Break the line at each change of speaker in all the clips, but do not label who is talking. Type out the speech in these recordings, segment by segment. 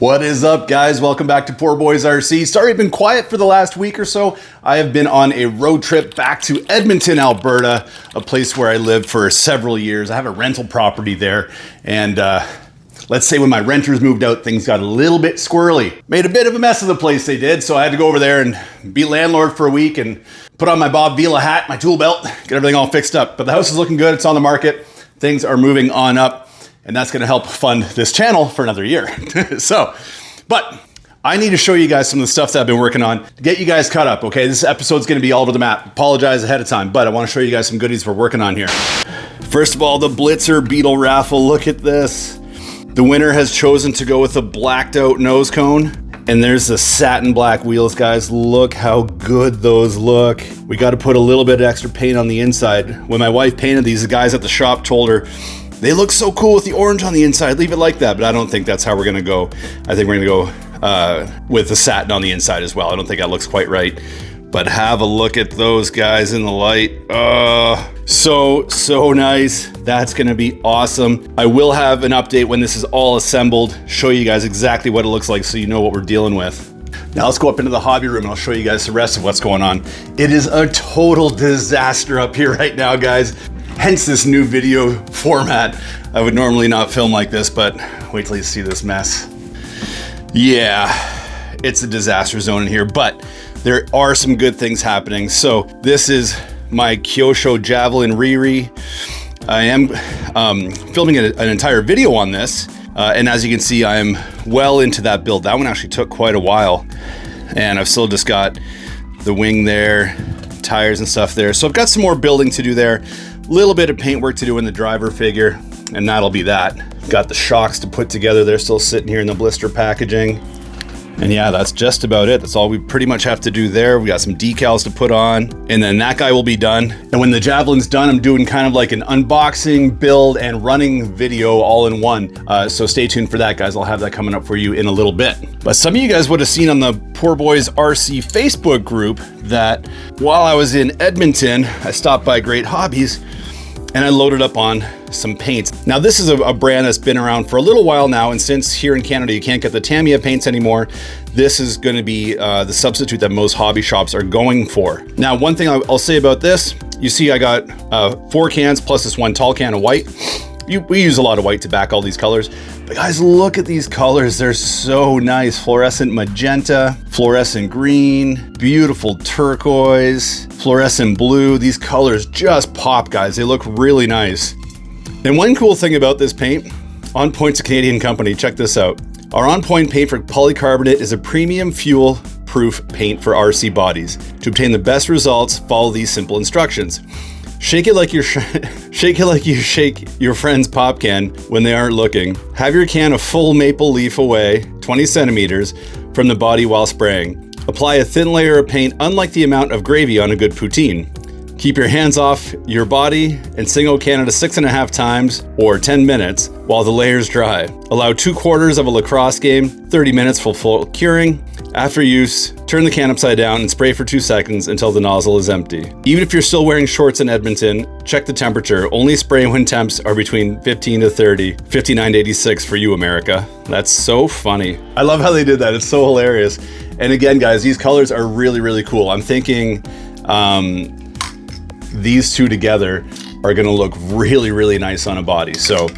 What is up, guys? Welcome back to Poor Boys RC. Sorry I've been quiet for the last week or so. I have been on a road trip back to Edmonton, Alberta, a place where I lived for several years. I have a rental property there, and let's say when my renters moved out, things got a little bit squirrely. Made a bit of a mess of the place, they did, so I had to go over there and be landlord for a week and put on my Bob Vila hat, my tool belt, get everything all fixed up. But the house is looking good, it's on the market, things are moving on up. And that's going to help fund this channel for another year. But I need to show you guys some of the stuff that I've been working on to get you guys caught up, okay? This episode's going to be all over the map. Apologize ahead of time, but I want to show you guys some goodies we're working on here. First of all, the Blitzer Beetle raffle. Look at this. The winner has chosen to go with a blacked out nose cone. And there's the satin black wheels, guys. Look how good those look. We got to put a little bit of extra paint on the inside. When my wife painted these, the guys at the shop told her, they look so cool with the orange on the inside, leave it like that. But I don't think that's how we're gonna go. I think we're gonna go with the satin on the inside as well. I don't think that looks quite right. But have a look at those guys in the light. So nice. That's gonna be awesome. I will have an update when this is all assembled, show you guys exactly what it looks like so you know what we're dealing with. Now let's go up into the hobby room and I'll show you guys the rest of what's going on. It is a total disaster up here right now, guys. Hence this new video format. I would normally not film like this, but wait till you see this mess. Yeah, it's a disaster zone in here, but there are some good things happening. So this is my Kyosho Javelin Riri. I am filming an entire video on this. And as you can see, I'm well into that build. That one actually took quite a while. And I've still just got the wing there, tires and stuff there. So I've got some more building to do there. Little bit of paint work to do in the driver figure, and that'll be that. Got the shocks to put together. They're still sitting here in the blister packaging. And yeah, that's just about it. That's all we pretty much have to do there. We got some decals to put on, and then that guy will be done. And when the Javelin's done, I'm doing kind of like an unboxing, build, and running video all in one. So stay tuned for that, guys. I'll have that coming up for you in a little bit. But some of you guys would have seen on the Poor Boys RC Facebook group that while I was in Edmonton, I stopped by Great Hobbies and I loaded up on some paints. Now this is a brand that's been around for a little while now, and since here in Canada you can't get the Tamiya paints anymore, this is going to be the substitute that most hobby shops are going for. Now one thing I'll say about this, you see I got 4 cans plus this one tall can of white. We use a lot of white to back all these colors, but guys, look at these colors. They're so nice. Fluorescent magenta, fluorescent green, beautiful turquoise, fluorescent blue. These colors just pop, guys. They look really nice. And one cool thing about this paint, On Point's a Canadian company. Check this out. Our On Point paint for polycarbonate is a premium fuel-proof paint for RC bodies. To obtain the best results, follow these simple instructions. Shake it like you shake your friend's pop can when they aren't looking. Have your can a full maple leaf away, 20 centimeters, from the body while spraying. Apply a thin layer of paint, unlike the amount of gravy on a good poutine. Keep your hands off your body and single can it 6.5 times or 10 minutes while the layers dry. Allow 2/4 of a lacrosse game, 30 minutes for full curing. After use, turn the can upside down and spray for 2 seconds until the nozzle is empty. Even if you're still wearing shorts in Edmonton, check the temperature. Only spray when temps are between 15 to 30, 59 to 86 for you, America. That's so funny. I love how they did that. It's so hilarious. And again, guys, these colors are really, really cool. I'm thinking these two together are gonna look really, really nice on a body. So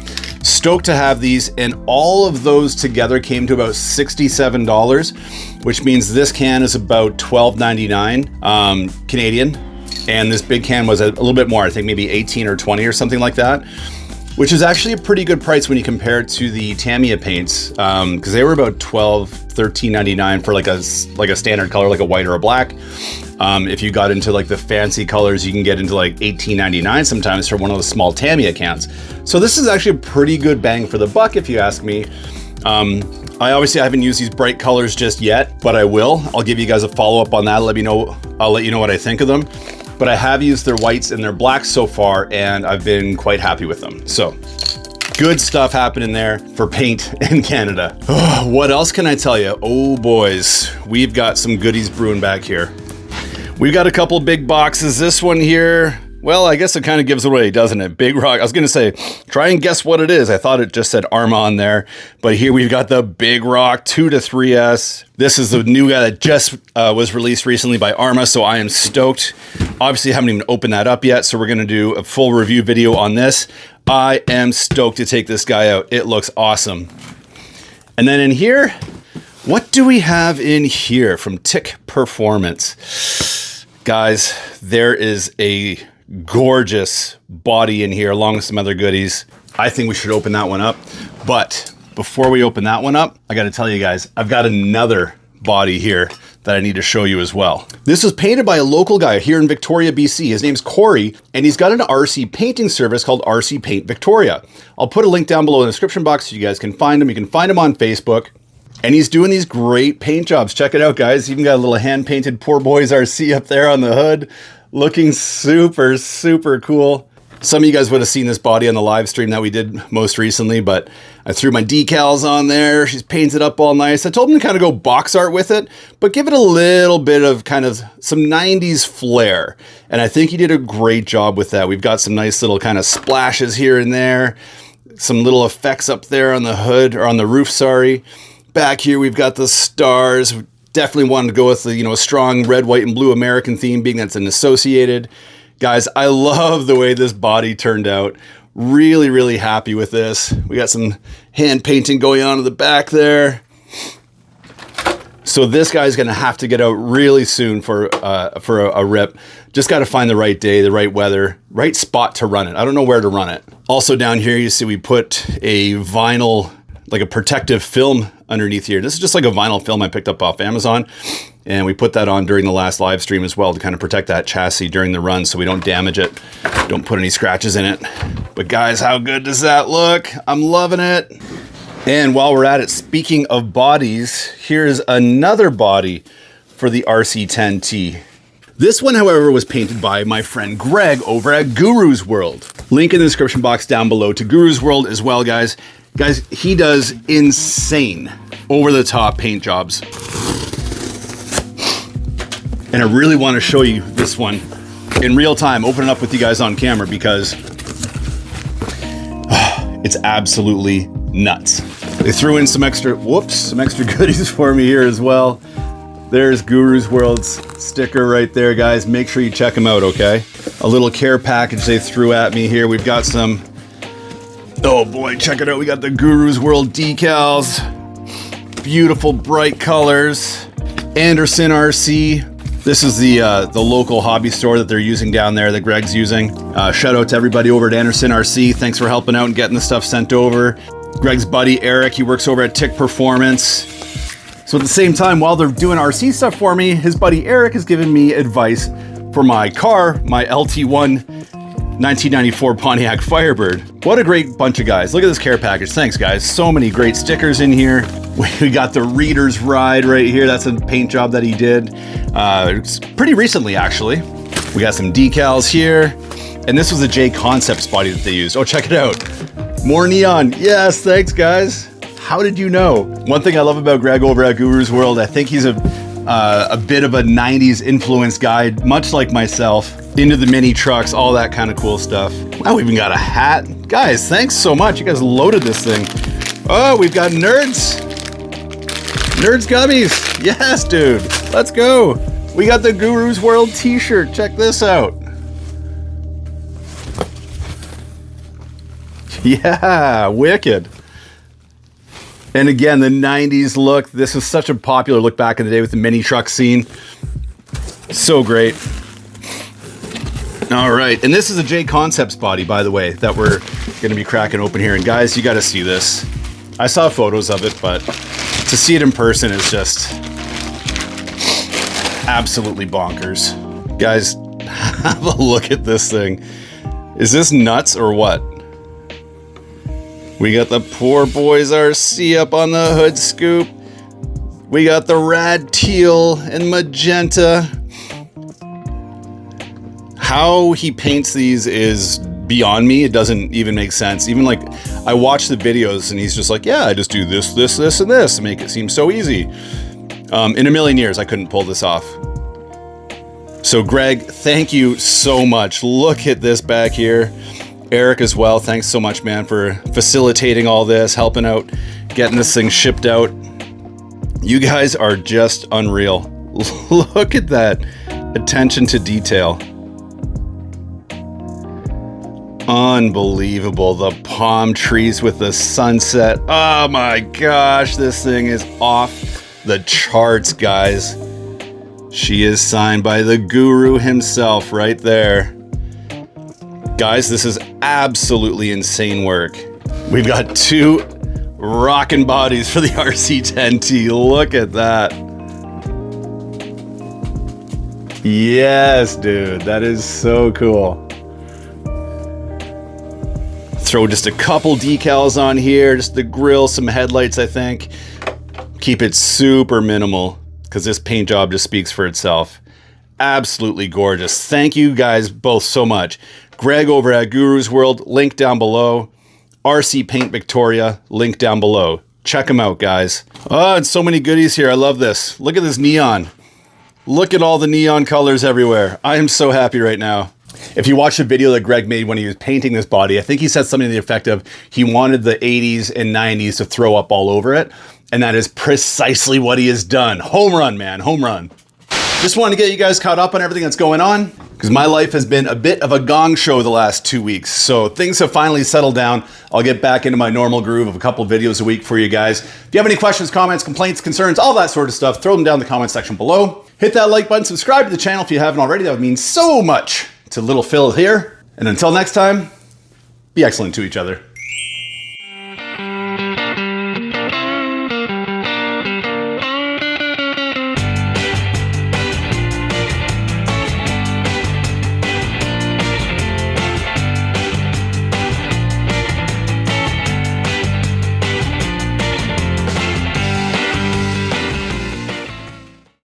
stoked to have these, and all of those together came to about $67, which means this can is about $12.99 Canadian, and this big can was a little bit more, I think maybe 18 or 20 or something like that, which is actually a pretty good price when you compare it to the Tamiya paints, because they were about $12, $13.99 for like a standard color, like a white or a black. If you got into like the fancy colors, you can get into like $18.99 sometimes for one of the small Tamiya cans. So this is actually a pretty good bang for the buck, if you ask me. I haven't used these bright colors just yet, but I will. I'll give you guys a follow-up on that. I'll let you know what I think of them. But I have used their whites and their blacks so far, and I've been quite happy with them. So good stuff happening there for paint in Canada. What else can I tell you? Oh boys, we've got some goodies brewing back here. We've got a couple big boxes. This one here, Well, I guess it kind of gives away, doesn't it? Big Rock. I was going to say, try and guess what it is. I thought it just said Arrma on there. But here we've got the Big Rock 2 to 3S. This is the new guy that just was released recently by Arrma, so I am stoked. Obviously, I haven't even opened that up yet, so we're going to do a full review video on this. I am stoked to take this guy out. It looks awesome. And then in here, what do we have in here from Tick Performance? Guys, there is a gorgeous body in here along with some other goodies. I think we should open that one up. But before we open that one up, I got to tell you guys, I've got another body here that I need to show you as well. This was painted by a local guy here in Victoria, BC. His name's Corey, and he's got an RC painting service called RC Paint Victoria. I'll put a link down below in the description box so you guys can find him. You can find him on Facebook. And he's doing these great paint jobs. Check it out, guys. Even got a little hand-painted Poor Boys RC up there on the hood. Looking super, super cool. Some of you guys would have seen this body on the live stream that we did most recently, but I threw my decals on there. She's painted up all nice. I told him to kind of go box art with it, but give it a little bit of kind of some 90s flair. And I think he did a great job with that. We've got some nice little kind of splashes here and there. Some little effects up there on the hood, or on the roof, sorry. Back here, we've got the stars. Definitely wanted to go with the, a strong red, white, and blue American theme, being that's an associated. Guys, I love the way this body turned out. Really, really happy with this. We got some hand painting going on in the back there. So this guy's gonna have to get out really soon for a rip. Just gotta find the right day, the right weather, right spot to run it. I don't know where to run it. Also down here, you see we put a vinyl, like a protective film underneath here. This is just like a vinyl film I picked up off Amazon, and we put that on during the last live stream as well to kind of protect that chassis during the run so we don't damage it, don't put any scratches in it. But guys, how good does that look? I'm loving it. And while we're at it, speaking of bodies, here's another body for the RC10T. This one, however, was painted by my friend Greg over at Guru's World. Link in the description box down below to Guru's World as well, guys. Guys, he does insane, over-the-top paint jobs. And I really want to show you this one in real time, open it up with you guys on camera, because it's absolutely nuts. They threw in some extra goodies for me here as well. There's Guru's World's sticker right there, guys. Make sure you check them out, okay? A little care package they threw at me here. We've got some, oh boy, check it out. We got the Guru's World decals. Beautiful bright colors. Anderson RC. This is the local hobby store that they're using down there, that Greg's using. Shout out to everybody over at Anderson RC. Thanks for helping out and getting the stuff sent over. Greg's buddy, Eric, he works over at Tick Performance. So at the same time, while they're doing RC stuff for me, his buddy Eric has given me advice for my car, my LT1 1994 Pontiac Firebird. What a great bunch of guys. Look at this care package. Thanks, guys. So many great stickers in here. We got the Reader's Ride right here. That's a paint job that he did pretty recently, actually. We got some decals here. And this was a J Concepts body that they used. Oh, check it out. More neon. Yes, thanks, guys. How did you know? One thing I love about Greg over at Guru's World, I think he's a bit of a 90s influenced guy, much like myself. Into the mini trucks, all that kind of cool stuff. Wow, we even got a hat. Guys, thanks so much. You guys loaded this thing. Oh, we've got Nerds. Nerds gummies. Yes, dude. Let's go. We got the Guru's World t-shirt. Check this out. Yeah, wicked. And again, the 90s look. This was such a popular look back in the day with the mini truck scene. So great. All right, and this is a J Concepts body, by the way, that we're gonna be cracking open here. And guys, you gotta see this. I saw photos of it, but to see it in person is just absolutely bonkers. Guys, have a look at this thing. Is this nuts or what? We got the Poor Boys RC up on the hood scoop. We got the rad teal and magenta. How he paints these is beyond me. It doesn't even make sense. Even like, I watch the videos and he's just like, yeah, I just do this, this, this, and this to make it seem so easy. In a million years, I couldn't pull this off. So Greg, thank you so much. Look at this back here. Eric as well, thanks so much, man, for facilitating all this, helping out, getting this thing shipped out. You guys are just unreal. Look at that attention to detail. Unbelievable. The palm trees with the sunset. Oh my gosh, this thing is off the charts, guys. She is signed by the guru himself right there. Guys, this is absolutely insane work. We've got 2 rockin' bodies for the RC10T. Look at that. Yes, dude, that is so cool. Throw just a couple decals on here, just the grill, some headlights, I think. Keep it super minimal, because this paint job just speaks for itself. Absolutely gorgeous. Thank you guys both so much. Greg over at Guru's World, link down below. RC Paint Victoria, link down below. Check them out, guys. Oh, and so many goodies here. I love this. Look at this neon. Look at all the neon colors everywhere. I am so happy right now. If you watch the video that Greg made when he was painting this body, I think he said something to the effect of he wanted the 80s and 90s to throw up all over it. And that is precisely what he has done. Home run, man, home run. Just wanted to get you guys caught up on everything that's going on, because my life has been a bit of a gong show the last 2 weeks. So things have finally settled down. I'll get back into my normal groove of a couple videos a week for you guys. If you have any questions, comments, complaints, concerns, all that sort of stuff, throw them down in the comment section below. Hit that like button, subscribe to the channel if you haven't already. That would mean so much to little Phil here. And until next time, be excellent to each other.